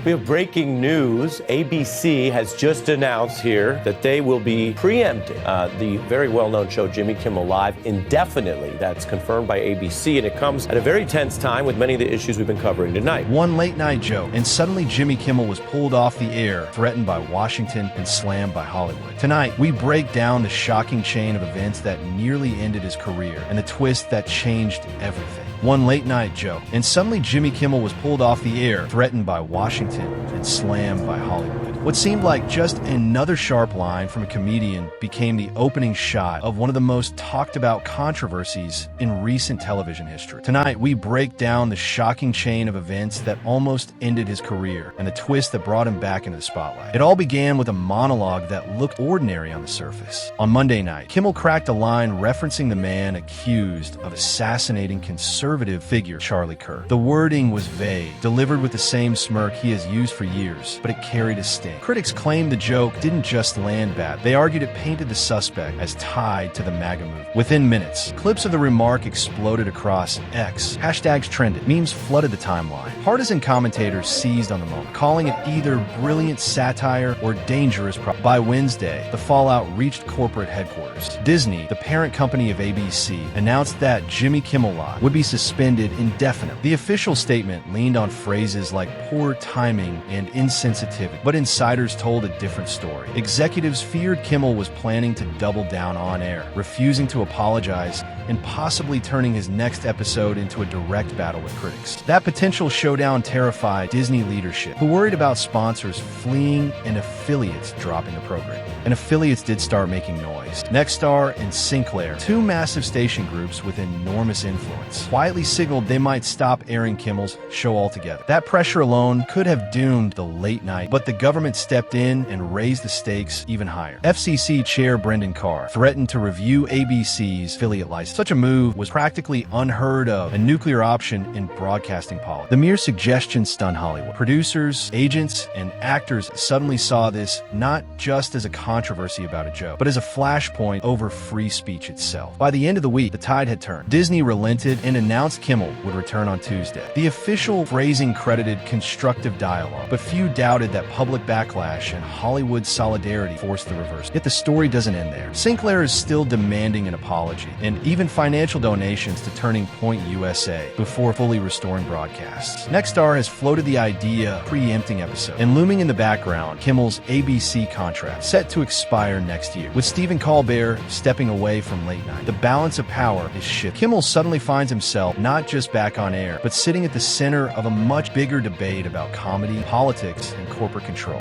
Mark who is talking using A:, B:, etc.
A: We have breaking news. ABC has just announced here that they will be preempting the very well-known show Jimmy Kimmel Live indefinitely. That's confirmed by ABC, and it comes at a very tense time with many of the issues we've been covering tonight.
B: One late-night joke, and suddenly Jimmy Kimmel was pulled off the air, threatened by Washington and slammed by Hollywood. Tonight, we break down the shocking chain of events that nearly ended his career and the twist that changed everything. One late-night joke, and suddenly Jimmy Kimmel was pulled off the air, threatened by Washington and slammed by Hollywood. What seemed like just another sharp line from a comedian became the opening shot of one of the most talked about controversies in recent television history. Tonight, we break down the shocking chain of events that almost ended his career and the twist that brought him back into the spotlight. It all began with a monologue that looked ordinary on the surface. On Monday night, Kimmel cracked a line referencing the man accused of assassinating conservative figure Charlie Kirk. The wording was vague, delivered with the same smirk he has used for years, but it carried a sting. Critics claimed the joke didn't just land bad. They argued it painted the suspect as tied to the MAGA movement. Within minutes, clips of the remark exploded across X. Hashtags trended. Memes flooded the timeline. Partisan commentators seized on the moment, calling it either brilliant satire or dangerous By Wednesday, the fallout reached corporate headquarters. Disney, the parent company of ABC, announced that Jimmy Kimmel Live would be suspended indefinitely. The official statement leaned on phrases like poor timing and insensitivity, but insiders told a different story. Executives feared Kimmel was planning to double down on air, refusing to apologize and possibly turning his next episode into a direct battle with critics. That potential showdown terrified Disney leadership, who worried about sponsors fleeing and affiliates dropping the program. And affiliates did start making noise. Nexstar and Sinclair, two massive station groups with enormous influence, quietly signaled they might stop airing Kimmel's show altogether. That pressure alone could have doomed the late night, but the government stepped in and raised the stakes even higher. FCC Chair Brendan Carr threatened to review ABC's affiliate license. Such a move was practically unheard of, a nuclear option in broadcasting policy. The mere suggestion stunned Hollywood. Producers, agents, and actors suddenly saw this not just as a controversy about a joke, but as a flashpoint over free speech itself. By the end of the week, the tide had turned. Disney relented and announced Kimmel would return on Tuesday. The official phrasing credited constructive dialogue, but few doubted that public backlash and Hollywood solidarity forced the reverse. Yet the story doesn't end there. Sinclair is still demanding an apology, and even financial donations to Turning Point USA before fully restoring broadcasts. Nexstar has floated the idea of preempting episodes, and looming in the background, Kimmel's ABC contract, set to expire next year. With Stephen Colbert stepping away from late night, the balance of power is shifting. Kimmel suddenly finds himself not just back on air, but sitting at the center of a much bigger debate about comedy, politics, and corporate control.